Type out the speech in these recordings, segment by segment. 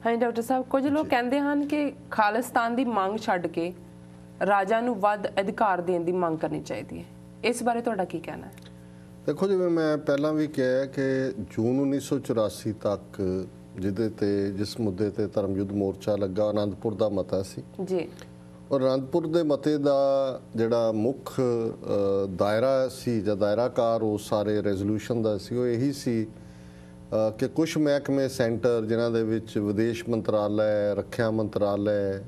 हाँ जी डॉक्टर साहब, कुछ लोग कहते हैं कि खालिस्तान की मंग छड्ड के राजा नूं वध अधिकार देने की मंग करनी चाहिए है। इस बारे तुहाडा की कहना है? देखो, जिवें मैं पहला भी कहा कि जून 1984 तक जिस मुद्दे ते धर्म युद्ध मोर्चा लगा आनंदपुर का मता सी जी, और आनंदपुर के मते का जिहड़ा मुख दायरा सी जां दायराकार उस सारे रेजोल्यूशन का सी वो यही सी कि कुछ महकमे सेंटर जिन्हां दे विच विदेश मंत्रालय, रखिया मंत्रालय,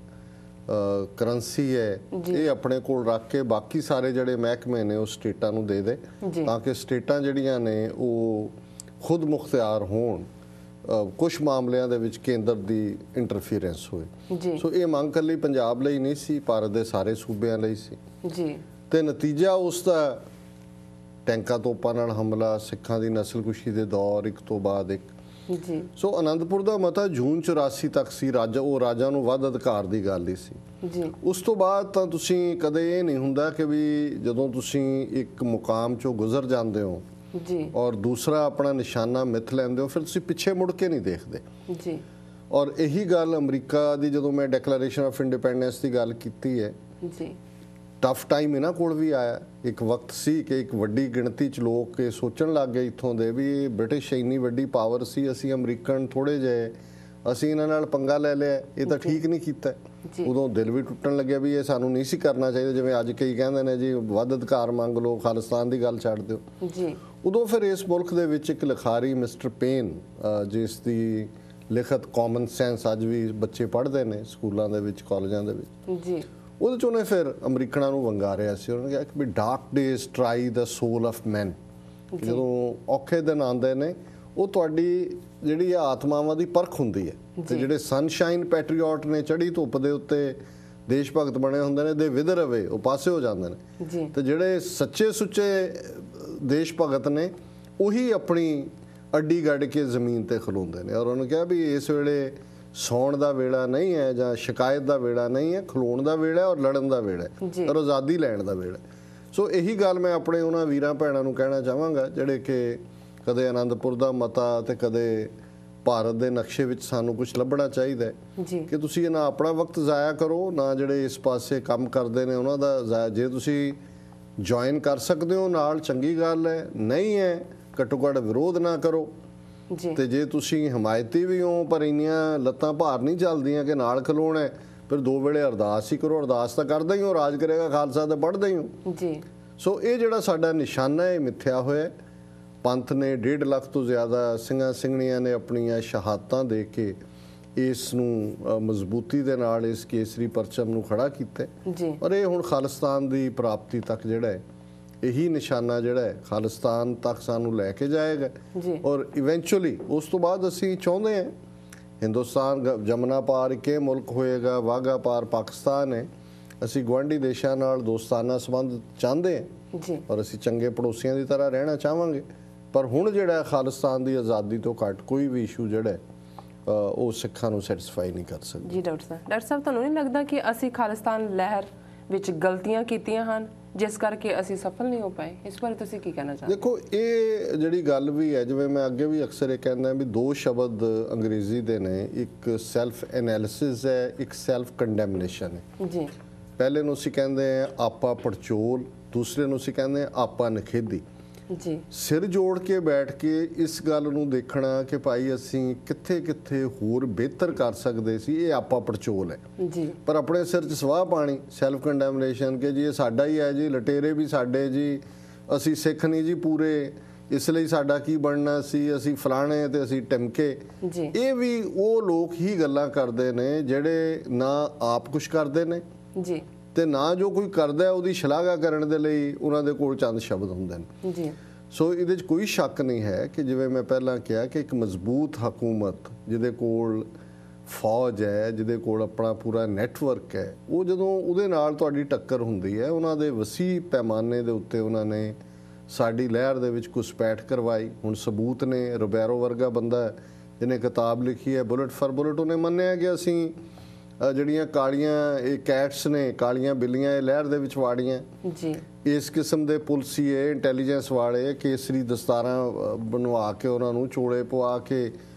करंसी है, ये अपने कोल रख के बाकी सारे जिहड़े महकमे ने उस स्टेटां नूं दे दे ताकि स्टेटां जिहड़ियां ने वो खुद मुख्तियार होण कुछ मामलों दे विच केंद्र दी इंटरफीरेंस होए। सो ये मंग कल्ली पंजाब लई नहीं सी, भारत दे सारे सूबियां लई सी जी। ते नतीजा उसका टैंका तोपां नाल हमला, सिखां दी नस्लकुशी दे दौर एक तो बाद एक जी। सो आनंदपुर का मता जून 84 तक सी, राजा नूं वध अधिकार की गल ही सी जी। उस तो बाद तो तुसीं कदे ये नहीं हुंदा कि भी जदों तुसीं एक मुकाम चों गुजर जाते हो जी और दूसरा अपना निशाना मिथ लैंदे हो, फिर तुसीं पिछे मुड़ के नहीं देखते जी। और यही गल अमरीका की जदों मैं डिक्लेरेशन ऑफ इंडिपेंडेंस की गल की है, जी टफ टाइम इन्हां कोल भी आया। एक वक्त सी कि एक वड्डी गिणती च लोग ये सोचण लग गए इत्थों दे भी ब्रिटिश इन्नी वड्डी पावर सी, असीं अमरीकन थोड़े जे असीं इन्हां नाल पंगा ले लिया, ये तो ठीक नहीं कीता। उदों दिल भी टुटण लग्या भी ये सानूं नहीं सी करना चाहिए, जिवें अज कई कहंदे ने जी वध अधिकार मंग लो, खालिस्तान की गल छड्ड दिओ जी। उदों फिर इस मुल्क दे विच एक लिखारी मिस्टर पेन जिसकी लिखत कॉमन सेंस अज भी बच्चे पढ़ते हैं स्कूलों दे विच, कॉलेजां दे विच जी। ਉਹਦੇ 'ਚ ਉਹਨੇ ਫਿਰ ਅਮਰੀਕਨਾਂ ਨੂੰ ਵੰਗਾਰਿਆ ਸੀ। ਉਹਨੇ ਕਿਹਾ ਕਿ ਵੀ dark days try the soul of man, ਜਦੋਂ ਔਖੇ ਦਿਨ ਆਉਂਦੇ ਨੇ ਉਹ ਤੁਹਾਡੀ ਜਿਹੜੀ ਆਤਮਾਵਾਂ ਦੀ ਪਰਖ ਹੁੰਦੀ ਹੈ ਤੇ ਜਿਹੜੇ ਸਨਸ਼ਾਈਨ ਪੈਟਰੀਓਟ ਨੇ ਚੜ੍ਹੀ ਧੁੱਪ ਦੇ ਉੱਤੇ ਦੇਸ਼ ਭਗਤ ਬਣੇ ਹੁੰਦੇ ਨੇ ਦੇ ਵਿਦਰ ਅਵੇ ਉਹ ਪਾਸੇ ਹੋ ਜਾਂਦੇ ਨੇ ਤੇ ਜਿਹੜੇ ਸੱਚੇ ਸੁੱਚੇ ਦੇਸ਼ ਭਗਤ ਨੇ ਉਹੀ ਆਪਣੀ ਅੱਡੀ ਗੱਡ ਕੇ ਜ਼ਮੀਨ ਤੇ ਖਲੋਂਦੇ ਨੇ। ਔਰ ਉਹਨੇ ਕਿਹਾ ਵੀ ਇਸ ਵੇਲੇ सौण का वेला नहीं है जां शिकायत का वेला नहीं है, खलोण का वेला और लड़न का वेला है और आज़ादी लैण का वेला। सो यही गल मैं अपने उन्हां वीरां भैणां नूं कहना चाहांगा जिहड़े कि कदे आनंदपुर का मता ते कदे भारत के नक्शे विच सानूं कुछ लभना चाहिए कि तुसीं ना अपना वक्त ज़ाया करो ना जिहड़े इस पासे काम करते हैं उन्हां दा ज़ाया। जे तुसीं ज्वाइन कर सकते हो नाल चंगी गल है, नहीं है घट्टो घट्ट विरोध ना करो ਤੇ ਜੇ ਤੁਸੀਂ ਹਮਾਇਤੀ ਵੀ ਹੋ ਪਰ ਇੰਨੀਆਂ ਲੱਤਾਂ ਭਾਰ ਨਹੀਂ ਚੱਲਦੀਆਂ ਕਿ ਨਾਲ ਖਲੋਣਾ ਹੈ, ਫਿਰ ਦੋ ਵੇਲੇ ਅਰਦਾਸ ਹੀ ਕਰੋ। ਅਰਦਾਸ ਤਾਂ ਕਰਦੇ ਹੀ ਹੋ, ਰਾਜ ਕਰੇਗਾ ਖਾਲਸਾ ਤਾਂ ਪੜ੍ਹਦੇ ਹੀ ਹੋ ਜੀ। ਸੋ ਇਹ ਜਿਹੜਾ ਸਾਡਾ ਨਿਸ਼ਾਨਾ ਹੈ ਮਿੱਥਿਆ ਹੋਇਆ। ਪੰਥ ਨੇ 1.5 ਲੱਖ ਤੋਂ ਜ਼ਿਆਦਾ ਸਿੰਘਾਂ ਸਿੰਘਣੀਆਂ ਨੇ ਆਪਣੀਆਂ ਸ਼ਹਾਦਤਾਂ ਦੇ ਕੇ ਇਸ ਨੂੰ ਮਜ਼ਬੂਤੀ ਦੇ ਨਾਲ ਇਸ ਕੇਸਰੀ ਪਰਚਮ ਨੂੰ ਖੜਾ ਕੀਤਾ ਔਰ ਇਹ ਹੁਣ ਖਾਲਿਸਤਾਨ ਦੀ ਪ੍ਰਾਪਤੀ ਤੱਕ ਜਿਹੜਾ ਹੈ यही निशाना जिहड़ा है खालिस्तान तक सानू लैके जाएगा और इवेंचुअली उस तो बाद असी चाहते हैं हिंदुस्तान जमुना पार एक मुल्क होएगा, वाघा पार पाकिस्तान है। असी गुआढ़ी देशों नाल दोस्ताना संबंध चाहते हैं और असी चंगे पड़ोसियों की तरह रहना चाहांगे। पर हुण जिहड़ा खालिस्तान की आज़ादी तो घट कोई भी इशू जिहड़ा है वो सिखां नूं सैटिस्फाई नहीं कर सकदा जी। डॉक्टर साहब तुहानूं नहीं लगदा कि असी खालिस्तान लहर विच गलतियां कीतियां हन जिस करके असी सफल नहीं हो पाए? इस बारे तुसीं की कहना चाहते? देखो ये जिहड़ी गल भी है, जिवें मैं अगे भी अक्सर ये कहना भी दो शब्द अंग्रेजी दे ने, एक सैल्फ एनालिसिस है, एक सैल्फ कंडैमनेशन है जी। पहले नूं असीं कहंदे हैं आपा पड़चोल, दूसरे नूं असीं कहंदे हैं आपा नखेदी जी। सिर जोड़ के बैठ के इस गल नूं देखना कि भाई असीं कित्थे कित्थे होर बेहतर कर सकदे सी, ये आपा पड़चोल है जी। पर अपने सिर च सवाह पानी सैल्फ कंडैमनेशन के जी ये साडा ही है जी, लटेरे भी साडे जी, असीं सिख नहीं जी पूरे, इसलिए साडा की बनना सी, असीं फलाणे ते असीं टिमके। ये भी वो लोग ही गल्लां करदे ने जिहड़े ना आप कुछ करदे ने जी ਤੇ ਨਾ ਜੋ ਕੋਈ ਕਰਦਾ ਉਹਦੀ ਸ਼ਲਾਘਾ ਕਰਨ ਦੇ ਲਈ ਉਹਨਾਂ ਦੇ ਕੋਲ ਚੰਦ ਸ਼ਬਦ ਹੁੰਦੇ ਨੇ ਜੀ। ਸੋ ਇਹਦੇ 'ਚ ਕੋਈ ਸ਼ੱਕ ਨਹੀਂ ਹੈ ਕਿ ਜਿਵੇਂ ਮੈਂ ਪਹਿਲਾਂ ਕਿਹਾ ਕਿ ਇੱਕ ਮਜ਼ਬੂਤ ਹਕੂਮਤ ਜਿਹਦੇ ਕੋਲ ਫੌਜ ਹੈ, ਜਿਹਦੇ ਕੋਲ ਆਪਣਾ ਪੂਰਾ ਨੈਟਵਰਕ ਹੈ, ਉਹ ਜਦੋਂ ਉਹਦੇ ਨਾਲ ਤੁਹਾਡੀ ਟੱਕਰ ਹੁੰਦੀ ਹੈ, ਉਹਨਾਂ ਦੇ ਵਸੀਹ ਪੈਮਾਨੇ ਦੇ ਉੱਤੇ ਉਹਨਾਂ ਨੇ ਸਾਡੀ ਲਹਿਰ ਦੇ ਵਿੱਚ ਘੁਸਪੈਠ ਕਰਵਾਈ। ਹੁਣ ਸਬੂਤ ਨੇ, ਰੋਬੈਰੋ ਵਰਗਾ ਬੰਦਾ ਜਿਹਨੇ ਕਿਤਾਬ ਲਿਖੀ ਹੈ ਬੁਲਟ ਫਾਰ ਬੁਲਟ, ਉਹਨੇ ਮੰਨਿਆ ਕਿ ਅਸੀਂ ਜਿਹੜੀਆਂ ਕਾਲੀਆਂ ਇਹ ਕੈਟਸ ਨੇ, ਕਾਲੀਆਂ ਬਿੱਲੀਆਂ ਇਹ ਲਹਿਰ ਦੇ ਵਿੱਚ ਵਾੜੀਆਂ ਜੀ। ਇਸ ਕਿਸਮ ਦੇ ਪੁਲਸੀਏ ਇੰਟੈਲੀਜੈਂਸ ਵਾਲੇ ਕੇਸਰੀ ਦਸਤਾਰਾਂ ਬਣਵਾ ਕੇ ਉਹਨਾਂ ਨੂੰ ਚੋਲੇ ਪਵਾ ਕੇ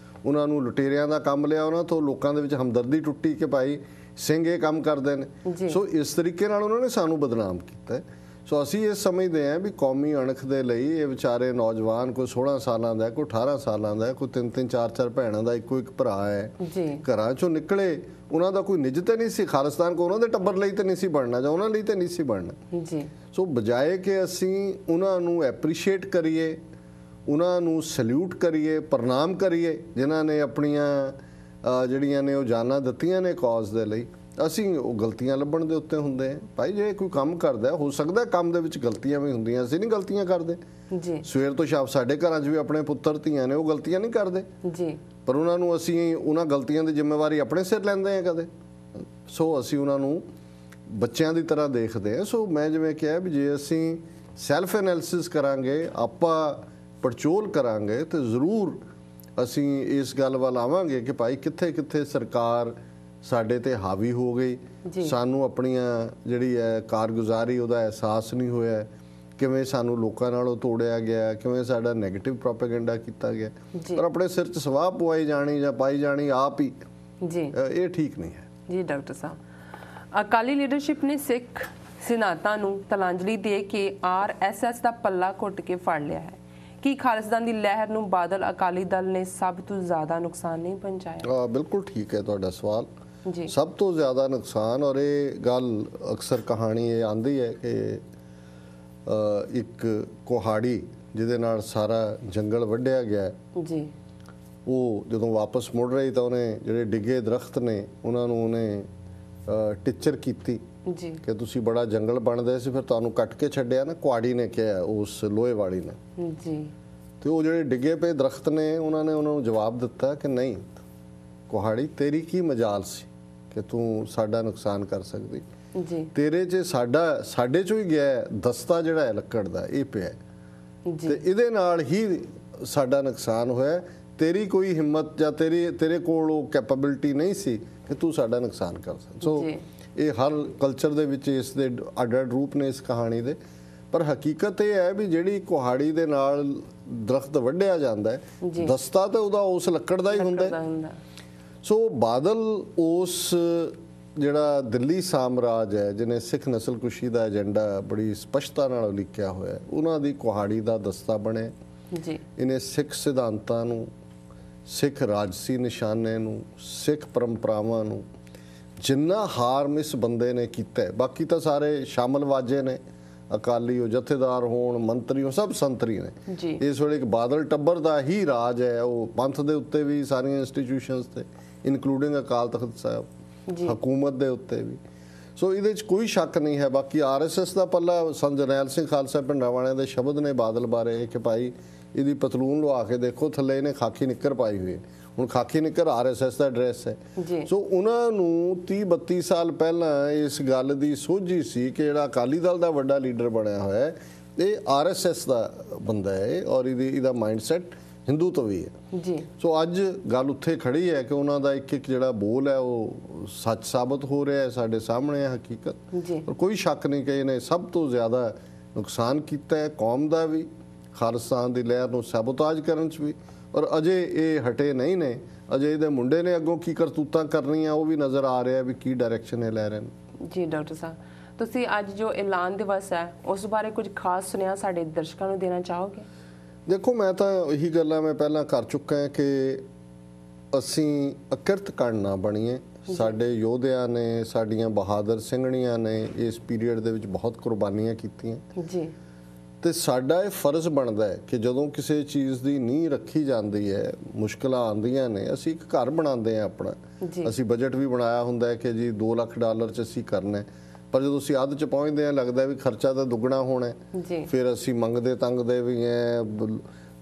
ਉਹਨਾਂ ਨੂੰ ਲੁਟੇਰਿਆਂ ਦਾ ਕੰਮ ਲਿਆ, ਉਹਨਾਂ ਤੋਂ ਲੋਕਾਂ ਦੇ ਵਿੱਚ ਹਮਦਰਦੀ ਟੁੱਟੀ ਕਿ ਭਾਈ ਸਿੰਘ ਇਹ ਕੰਮ ਕਰਦੇ ਨੇ। ਸੋ ਇਸ ਤਰੀਕੇ ਨਾਲ ਉਹਨਾਂ ਨੇ ਸਾਨੂੰ ਬਦਨਾਮ ਕੀਤਾ। ਸੋ ਅਸੀਂ ਇਹ ਸਮਝਦੇ ਹਾਂ ਵੀ ਕੌਮੀ ਅਣਖ ਦੇ ਲਈ ਇਹ ਵਿਚਾਰੇ ਨੌਜਵਾਨ, ਕੋਈ 16 ਸਾਲਾਂ ਦਾ, ਕੋਈ 18 ਸਾਲਾਂ ਦਾ, ਕੋਈ 3-3 4-4 ਭੈਣਾਂ ਦਾ ਇੱਕੋ ਇੱਕ ਭਰਾ ਹੈ, ਘਰਾਂ ਚੋਂ ਨਿਕਲੇ, ਉਹਨਾਂ ਦਾ ਕੋਈ ਨਿੱਜ ਤੇ ਨਹੀਂ ਸੀ, ਖਾਲਿਸਤਾਨ ਕੋ ਉਹਨਾਂ ਦੇ ਟੱਬਰ ਲਈ ਤੇ ਨਹੀਂ ਸੀ ਬਣਨਾ ਜਾਂ ਉਹਨਾਂ ਲਈ ਤੇ ਨਹੀਂ ਸੀ ਬਣਨਾ। ਸੋ ਬਜਾਏ ਕਿ ਅਸੀਂ ਉਹਨਾਂ ਨੂੰ ਐਪਰੀਸ਼ੀਏਟ ਕਰੀਏ, ਉਹਨਾਂ ਨੂੰ ਸੈਲੂਟ ਕਰੀਏ, ਪ੍ਰਣਾਮ ਕਰੀਏ ਜਿਨ੍ਹਾਂ ਨੇ ਆਪਣੀਆਂ ਜਿਹੜੀਆਂ ਨੇ ਉਹ ਜਾਨਾਂ ਦਿੱਤੀਆਂ ਨੇ ਕੌਜ਼ ਦੇ ਲਈ, ਅਸੀਂ ਉਹ ਗਲਤੀਆਂ ਲੱਭਣ ਦੇ ਉੱਤੇ ਹੁੰਦੇ ਹਾਂ। ਭਾਈ ਜੇ ਕੋਈ ਕੰਮ ਕਰਦਾ, ਹੋ ਸਕਦਾ ਕੰਮ ਦੇ ਵਿੱਚ ਗਲਤੀਆਂ ਵੀ ਹੁੰਦੀਆਂ, ਅਸੀਂ ਨਹੀਂ ਗਲਤੀਆਂ ਕਰਦੇ ਸਵੇਰ ਤੋਂ ਸ਼ਾਮ। ਸਾਡੇ ਘਰਾਂ 'ਚ ਵੀ ਆਪਣੇ ਪੁੱਤਰ ਧੀਆਂ ਨੇ, ਉਹ ਗਲਤੀਆਂ ਨਹੀਂ ਕਰਦੇ ਪਰ ਉਹਨਾਂ ਨੂੰ ਅਸੀਂ ਉਹਨਾਂ ਗਲਤੀਆਂ ਦੀ ਜ਼ਿੰਮੇਵਾਰੀ ਆਪਣੇ ਸਿਰ ਲੈਂਦੇ ਹਾਂ ਕਦੇ। ਸੋ ਅਸੀਂ ਉਹਨਾਂ ਨੂੰ ਬੱਚਿਆਂ ਦੀ ਤਰ੍ਹਾਂ ਦੇਖਦੇ ਹਾਂ। ਸੋ ਮੈਂ ਜਿਵੇਂ ਕਿਹਾ ਵੀ ਜੇ ਅਸੀਂ ਸੈਲਫ ਐਨਾਲਿਸਿਸ ਕਰਾਂਗੇ, ਆਪਾਂ ਪੜਚੋਲ ਕਰਾਂਗੇ ਤੇ ਜ਼ਰੂਰ ਅਸੀਂ ਇਸ ਗੱਲ ਵੱਲ ਆਵਾਂਗੇ ਕਿ ਭਾਈ ਕਿੱਥੇ ਕਿੱਥੇ ਸਰਕਾਰ ਸਾਡੇ ਤੇ ਹਾਵੀ ਹੋ ਗਈ, ਸਾਨੂੰ ਆਪਣੀਆਂ ਜਿਹੜੀ ਹੈ ਕਾਰਗੁਜ਼ਾਰੀ ਉਹਦਾ ਅਹਿਸਾਸ ਨਹੀਂ ਹੋਇਆ, ਕਿਵੇਂ ਸਾਨੂੰ ਲੋਕਾਂ ਨਾਲੋਂ ਤੋੜਿਆ ਗਿਆ, ਕਿਵੇਂ ਸਾਡਾ ਨੈਗੇਟਿਵ ਪ੍ਰੋਪੇਗੈਂਡਾ ਕੀਤਾ ਗਿਆ, ਪਰ ਆਪਣੇ ਸਿਰ 'ਚ ਸਵਾਹ ਪਵਾਈ ਜਾਣੀ ਜਾਂ ਪਾਈ ਜਾਣੀ ਆਪ ਹੀ, ਇਹ ਠੀਕ ਨਹੀਂ ਹੈ। ਜੀ ਡਾਕਟਰ ਸਾਹਿਬ, ਅਕਾਲੀ ਲੀਡਰਸ਼ਿਪ ਨੇ ਸਿੱਖ ਸਿਧਾਂਤਾਂ ਨੂੰ ਤਲਾਂਜਲੀ ਦੇ ਕੇ RSS ਦਾ ਪੱਲਾ ਘੁੱਟ ਕੇ ਫੜ ਲਿਆ ਹੈ। ਕੀ ਖਾਲਿਸਤਾਨ ਦੀ ਲਹਿਰ ਨੂੰ ਬਾਦਲ ਅਕਾਲੀ ਦਲ ਨੇ ਸਭ ਤੋਂ ਜ਼ਿਆਦਾ ਨੁਕਸਾਨ ਨਹੀਂ ਪਹੁੰਚਾਇਆ? ਬਿਲਕੁਲ ਠੀਕ ਹੈ ਤੁਹਾਡਾ ਸਵਾਲ। ਸਭ ਤੋਂ ਜ਼ਿਆਦਾ ਨੁਕਸਾਨ, ਔਰ ਇਹ ਗੱਲ ਅਕਸਰ ਕਹਾਣੀ ਇਹ ਆਂਦੀ ਹੈ ਕਿ ਇੱਕ ਕੁਹਾੜੀ ਜਿਹਦੇ ਨਾਲ ਸਾਰਾ ਜੰਗਲ ਵੱਢਿਆ ਗਿਆ ਜੀ, ਉਹ ਜਦੋਂ ਵਾਪਸ ਮੁੜ ਰਹੀ ਤਾਂ ਉਹਨੇ ਜਿਹੜੇ ਡਿੱਗੇ ਦਰਖਤ ਨੇ ਉਹਨਾਂ ਨੂੰ ਉਹਨੇ ਟੀਚਰ ਕੀਤੀ ਜੀ ਕਿ ਤੁਸੀਂ ਬੜਾ ਜੰਗਲ ਬਣਦੇ ਸੀ, ਫਿਰ ਤੁਹਾਨੂੰ ਕੱਟ ਕੇ ਛੱਡਿਆ ਨਾ, ਕੁਹਾੜੀ ਨੇ ਕਿਹਾ ਉਸ ਲੋਹੇ ਵਾਲੀ ਨੇ ਜੀ। ਤੇ ਉਹ ਜਿਹੜੇ ਡਿੱਗੇ ਪਏ ਦਰਖਤ ਨੇ ਉਹਨਾਂ ਨੂੰ ਜਵਾਬ ਦਿੱਤਾ ਕਿ ਨਹੀਂ ਕੁਹਾੜੀ, ਤੇਰੀ ਕੀ ਮਜਾਲ ਸੀ ਕਿ ਤੂੰ ਸਾਡਾ ਨੁਕਸਾਨ ਕਰ ਸਕਦੀ ਜੀ, ਤੇਰੇ 'ਚ ਸਾਡੇ 'ਚੋਂ ਹੀ ਗਿਆ ਦਸਤਾ ਜਿਹੜਾ ਹੈ ਲੱਕੜ ਦਾ, ਇਹ ਪਿਆ ਤੇ ਇਹਦੇ ਨਾਲ ਹੀ ਸਾਡਾ ਨੁਕਸਾਨ ਹੋਇਆ। ਤੇਰੀ ਕੋਈ ਹਿੰਮਤ ਜਾਂ ਤੇਰੇ ਕੋਲ ਉਹ ਕੈਪੇਬਿਲਿਟੀ ਨਹੀਂ ਸੀ ਕਿ ਤੂੰ ਸਾਡਾ ਨੁਕਸਾਨ ਕਰ ਸਕਦਾ। ਸੋ ਇਹ ਹਰ ਕਲਚਰ ਦੇ ਵਿੱਚ ਇਸ ਦੇ ਅੱਡ-ਅੱਡ ਰੂਪ ਨੇ ਇਸ ਕਹਾਣੀ ਦੇ, ਪਰ ਹਕੀਕਤ ਇਹ ਹੈ ਵੀ ਜਿਹੜੀ ਕੁਹਾੜੀ ਦੇ ਨਾਲ ਦਰਖਤ ਵੱਢਿਆ ਜਾਂਦਾ ਹੈ, ਦਸਤਾ ਤਾਂ ਉਹਦਾ ਉਸ ਲੱਕੜ ਦਾ ਹੀ ਹੁੰਦਾ। ਸੋ ਬਾਦਲ ਉਸ ਜਿਹੜਾ ਦਿੱਲੀ ਸਾਮਰਾਜ ਹੈ ਜਿਹਨੇ ਸਿੱਖ ਨਸਲਕੁਸ਼ੀ ਦਾ ਏਜੰਡਾ ਬੜੀ ਸਪਸ਼ਟਤਾ ਨਾਲ ਲਿਖਿਆ ਹੋਇਆ, ਉਹਨਾਂ ਦੀ ਕੁਹਾੜੀ ਦਾ ਦਸਤਾ ਬਣੇ ਜੀ। ਇਹਨੇ ਸਿੱਖ ਸਿਧਾਂਤਾਂ ਨੂੰ, ਸਿੱਖ ਰਾਜਸੀ ਨਿਸ਼ਾਨੇ ਨੂੰ, ਸਿੱਖ ਪਰੰਪਰਾਵਾਂ ਨੂੰ ਜਿੰਨਾ ਹਾਰਮ ਇਸ ਬੰਦੇ ਨੇ ਕੀਤਾ, ਬਾਕੀ ਤਾਂ ਸਾਰੇ ਸ਼ਾਮਲ ਵਾਜੇ ਨੇ, ਅਕਾਲੀ ਹੋ, ਜਥੇਦਾਰ ਹੋਣ, ਮੰਤਰੀ ਹੋ, ਸਭ ਸੰਤਰੀ ਨੇ। ਇਸ ਵੇਲੇ ਇੱਕ ਬਾਦਲ ਟੱਬਰ ਦਾ ਹੀ ਰਾਜ ਹੈ, ਉਹ ਪੰਥ ਦੇ ਉੱਤੇ ਵੀ, ਸਾਰੀਆਂ ਇੰਸਟੀਟਿਊਸ਼ਨਸ ਤੇ ਇਨਕਲੂਡਿੰਗ ਅਕਾਲ ਤਖਤ ਸਾਹਿਬ, ਹਕੂਮਤ ਦੇ ਉੱਤੇ ਵੀ। ਸੋ ਇਹਦੇ 'ਚ ਕੋਈ ਸ਼ੱਕ ਨਹੀਂ ਹੈ। ਬਾਕੀ RSS ਦਾ ਪੱਲਾ, ਸੰਤ ਜਰਨੈਲ ਸਿੰਘ ਖਾਲਸਾ ਭਿੰਡਰਾਂਵਾਲੇ ਦੇ ਸ਼ਬਦ ਨੇ ਬਾਦਲ ਬਾਰੇ ਕਿ ਭਾਈ ਇਹਦੀ ਪਤਲੂਨ ਲਵਾ ਕੇ ਦੇਖੋ, ਥੱਲੇ ਇਹਨੇ ਖਾਕੀ ਨਿੱਕਰ ਪਾਈ ਹੋਈ ਹੈ। ਹੁਣ ਖਾਕੀ ਨਿੱਕਰ RSS ਦਾ ਐਡਰੈਸ ਹੈ। ਸੋ ਉਹਨਾਂ ਨੂੰ 30-32 ਸਾਲ ਪਹਿਲਾਂ ਇਸ ਗੱਲ ਦੀ ਸੋਝੀ ਸੀ ਕਿ ਜਿਹੜਾ ਅਕਾਲੀ ਦਲ ਦਾ ਵੱਡਾ ਲੀਡਰ ਬਣਿਆ ਹੋਇਆ ਹੈ ਇਹ RSS ਦਾ ਬੰਦਾ ਹੈ ਔਰ ਇਹਦਾ ਮਾਈਂਡਸੈਟ ਹਿੰਦੂ ਤੋਂ ਵੀ ਹੈ। ਸੋ ਅੱਜ ਗੱਲ ਉੱਥੇ ਖੜੀ ਹੈ ਕਿ ਉਹਨਾਂ ਦਾ ਇੱਕ ਜਿਹੜਾ ਬੋਲ ਹੈ ਉਹ ਸੱਚ ਸਾਬਤ ਹੋ ਰਿਹਾ ਹੈ, ਸਾਡੇ ਸਾਹਮਣੇ ਹੈ ਹਕੀਕਤ। ਪਰ ਕੋਈ ਸ਼ੱਕ ਨਹੀਂ ਕਿ ਇਹਨੇ ਸਭ ਤੋਂ ਜ਼ਿਆਦਾ ਨੁਕਸਾਨ ਕੀਤਾ ਹੈ ਕੌਮ ਦਾ ਵੀ, ਖਾਲਿਸਤਾਨ ਦੀ ਲਹਿਰ ਨੂੰ ਸੈਬੋਤਾਜ ਕਰਨ 'ਚ ਵੀ। ਔਰ ਅਜੇ ਇਹ ਹਟੇ ਨਹੀਂ ਨੇ, ਅਜੇ ਇਹਦੇ ਮੁੰਡੇ ਨੇ ਅੱਗੋਂ ਕੀ ਕਰਤੂਤਾਂ ਕਰਨੀਆਂ ਉਹ ਵੀ ਨਜ਼ਰ ਆ ਰਿਹਾ ਵੀ ਕੀ ਡਾਇਰੈਕਸ਼ਨ ਇਹ ਲੈ ਰਹੇ ਨੇ। ਜੀ ਡਾਕਟਰ ਸਾਹਿਬ, ਤੁਸੀਂ ਅੱਜ ਜੋ ਐਲਾਨ ਦਿਵਸ ਹੈ ਉਸ ਬਾਰੇ ਕੁਝ ਖਾਸ ਸੁਨੇਹਾ ਸਾਡੇ ਦਰਸ਼ਕਾਂ ਨੂੰ ਦੇਣਾ ਚਾਹੋਗੇ? ਦੇਖੋ, ਮੈਂ ਤਾਂ ਇਹੀ ਗੱਲਾਂ ਮੈਂ ਪਹਿਲਾਂ ਕਰ ਚੁੱਕਾ ਹਾਂ ਕਿ ਅਸੀਂ ਅਕਿਰਤ ਕਣ ਨਾ ਬਣੀਏ। ਸਾਡੇ ਯੋਧਿਆਂ ਨੇ, ਸਾਡੀਆਂ ਬਹਾਦਰ ਸਿੰਘਣੀਆਂ ਨੇ ਇਸ ਪੀਰੀਅਡ ਦੇ ਵਿੱਚ ਬਹੁਤ ਕੁਰਬਾਨੀਆਂ ਕੀਤੀਆਂ ਜੀ, ਤੇ ਸਾਡਾ ਇਹ ਫਰਜ਼ ਬਣਦਾ ਹੈ ਕਿ ਜਦੋਂ ਕਿਸੇ ਚੀਜ਼ ਦੀ ਨੀਂਹ ਰੱਖੀ ਜਾਂਦੀ ਹੈ, ਮੁਸ਼ਕਲਾਂ ਆਉਂਦੀਆਂ ਨੇ, ਅਸੀਂ ਇੱਕ ਘਰ ਬਣਾਉਂਦੇ ਹਾਂ ਆਪਣਾ। ਅਸੀਂ ਬਜਟ ਵੀ ਬਣਾਇਆ ਹੁੰਦਾ ਹੈ ਕਿ ਜੀ $2 ਲੱਖ 'ਚ ਅਸੀਂ ਕਰਨਾ ਹੈ, ਪਰ ਜਦੋਂ ਅਸੀਂ ਅੱਧ 'ਚ ਪਹੁੰਚਦੇ ਹਾਂ ਲੱਗਦਾ ਵੀ ਖਰਚਾ ਤਾਂ ਦੁੱਗਣਾ ਹੋਣਾ ਹੈ। ਫਿਰ ਅਸੀਂ ਮੰਗਦੇ ਤੰਗਦੇ ਵੀ ਹੈ,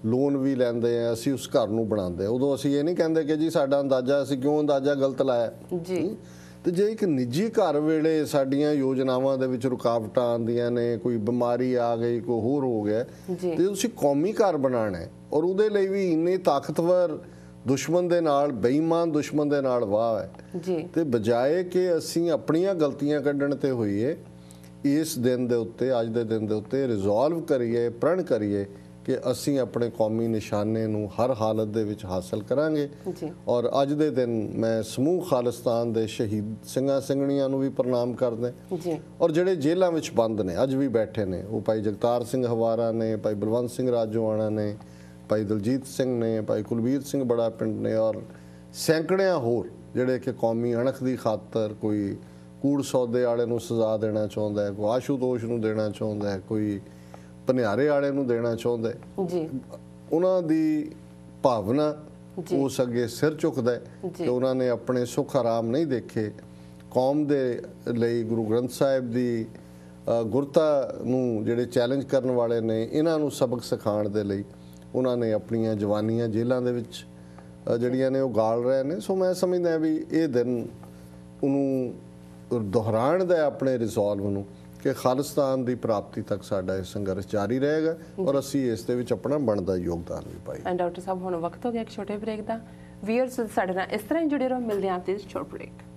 ਲੋਨ ਵੀ ਲੈਂਦੇ ਆ, ਅਸੀਂ ਉਸ ਘਰ ਨੂੰ ਬਣਾਉਂਦੇ। ਉਦੋਂ ਅਸੀਂ ਇਹ ਨਹੀਂ ਕਹਿੰਦੇ ਕਿ ਜੀ ਸਾਡਾ ਅੰਦਾਜ਼ਾ, ਅਸੀਂ ਕਿਉਂ ਅੰਦਾਜ਼ਾ ਗਲਤ ਲਾਇਆ ਜੀ। ਤੇ ਜੇ ਇੱਕ ਨਿੱਜੀ ਘਰ ਵੇਲੇ ਸਾਡੀਆਂ ਯੋਜਨਾਵਾਂ ਦੇ ਵਿੱਚ ਰੁਕਾਵਟਾਂ ਆਉਂਦੀਆਂ ਨੇ, ਕੋਈ ਬਿਮਾਰੀ ਆ ਗਈ, ਕੋਈ ਹੋਰ ਹੋ ਗਿਆ, ਤੇ ਤੁਸੀਂ ਕੌਮੀ ਘਰ ਬਣਾਉਣਾ ਹੈ ਔਰ ਉਹਦੇ ਲਈ ਵੀ ਇੰਨੇ ਤਾਕਤਵਰ ਦੁਸ਼ਮਣ ਦੇ ਨਾਲ, ਬੇਈਮਾਨ ਦੁਸ਼ਮਣ ਦੇ ਨਾਲ ਵਾਹ ਹੈ, ਤੇ ਬਜਾਏ ਕਿ ਅਸੀਂ ਆਪਣੀਆਂ ਗਲਤੀਆਂ ਕੱਢਣ ਤੇ ਹੋਈਏ, ਇਸ ਦਿਨ ਦੇ ਉੱਤੇ, ਅੱਜ ਦੇ ਦਿਨ ਦੇ ਉੱਤੇ ਰਿਜ਼ੋਲਵ ਕਰੀਏ, ਪ੍ਰਣ ਕਰੀਏ ਕਿ ਅਸੀਂ ਆਪਣੇ ਕੌਮੀ ਨਿਸ਼ਾਨੇ ਨੂੰ ਹਰ ਹਾਲਤ ਦੇ ਵਿੱਚ ਹਾਸਲ ਕਰਾਂਗੇ ਜੀ। ਔਰ ਅੱਜ ਦੇ ਦਿਨ ਮੈਂ ਸਮੂਹ ਖਾਲਿਸਤਾਨ ਦੇ ਸ਼ਹੀਦ ਸਿੰਘਾਂ ਸਿੰਘਣੀਆਂ ਨੂੰ ਵੀ ਪ੍ਰਣਾਮ ਕਰਦਾ ਜੀ। ਔਰ ਜਿਹੜੇ ਜੇਲ੍ਹਾਂ ਵਿੱਚ ਬੰਦ ਨੇ ਅੱਜ ਵੀ ਬੈਠੇ ਨੇ, ਉਹ ਭਾਈ ਜਗਤਾਰ ਸਿੰਘ ਹਵਾਰਾ ਨੇ, ਭਾਈ ਬਲਵੰਤ ਸਿੰਘ ਰਾਜੋਆਣਾ ਨੇ, ਭਾਈ ਦਲਜੀਤ ਸਿੰਘ ਨੇ, ਭਾਈ ਕੁਲਬੀਰ ਸਿੰਘ ਬੜਾ ਪਿੰਡ ਨੇ ਔਰ ਸੈਂਕੜਿਆਂ ਹੋਰ ਜਿਹੜੇ ਕਿ ਕੌਮੀ ਅਣਖ ਦੀ ਖਾਤਰ ਕੋਈ ਕੂੜ ਸੌਦੇ ਵਾਲੇ ਨੂੰ ਸਜ਼ਾ ਦੇਣਾ ਚਾਹੁੰਦਾ ਹੈ, ਕੋਈ ਆਸ਼ੂਤੋਸ਼ ਨੂੰ ਦੇਣਾ ਚਾਹੁੰਦਾ ਹੈ, ਕੋਈ ਭਨਿਆਰੇ ਵਾਲੇ ਨੂੰ ਦੇਣਾ ਚਾਹੁੰਦਾ ਹੈ ਜੀ। ਉਹਨਾਂ ਦੀ ਭਾਵਨਾ ਉਸ ਅੱਗੇ ਸਿਰ ਝੁਕਦਾ ਹੈ ਕਿ ਉਹਨਾਂ ਨੇ ਆਪਣੇ ਸੁੱਖ ਆਰਾਮ ਨਹੀਂ ਦੇਖੇ। ਕੌਮ ਦੇ ਲਈ ਗੁਰੂ ਗ੍ਰੰਥ ਸਾਹਿਬ ਦੀ ਗੁਰਤਾ ਨੂੰ ਜਿਹੜੇ ਚੈਲੰਜ ਕਰਨ ਵਾਲੇ ਨੇ, ਇਹਨਾਂ ਨੂੰ ਸਬਕ ਸਿਖਾਉਣ ਦੇ ਲਈ ਉਹਨਾਂ ਨੇ ਆਪਣੀਆਂ ਜਵਾਨੀਆਂ ਜੇਲ੍ਹਾਂ ਦੇ ਵਿੱਚ ਜਿਹੜੀਆਂ ਨੇ ਉਹ ਗਾਲ ਰਹੇ ਨੇ। ਸੋ ਮੈਂ ਸਮਝਦਾ ਵੀ ਇਹ ਦਿਨ ਉਹਨੂੰ ਦੁਹਰਾਉਣ ਦਾ ਆਪਣੇ ਰਿਜ਼ੋਲਵ ਨੂੰ ਕਿ ਖਾਲਿਸਤਾਨ ਦੀ ਪ੍ਰਾਪਤੀ ਤੱਕ ਸਾਡਾ ਇਹ ਸੰਘਰਸ਼ ਜਾਰੀ ਰਹੇਗਾ ਔਰ ਅਸੀਂ ਇਸ ਦੇ ਵਿੱਚ ਆਪਣਾ ਬਣਦਾ ਯੋਗਦਾਨ ਵੀ ਪਾਈਏ। ਡਾਕਟਰ ਸਾਹਿਬ ਹੁਣ ਵਕਤ ਹੋ ਗਿਆ ਇੱਕ ਛੋਟੇ ਬ੍ਰੇਕ ਦਾ। ਵੀਅਰਸ ਸਾਡੇ ਨਾਲ ਇਸ ਤਰ੍ਹਾਂ ਹੀ ਜੁੜੇ ਰਹੋ, ਮਿਲਦੇ ਹਾਂ ਤੇ ਛੋਟ ਬ੍ਰੇਕ।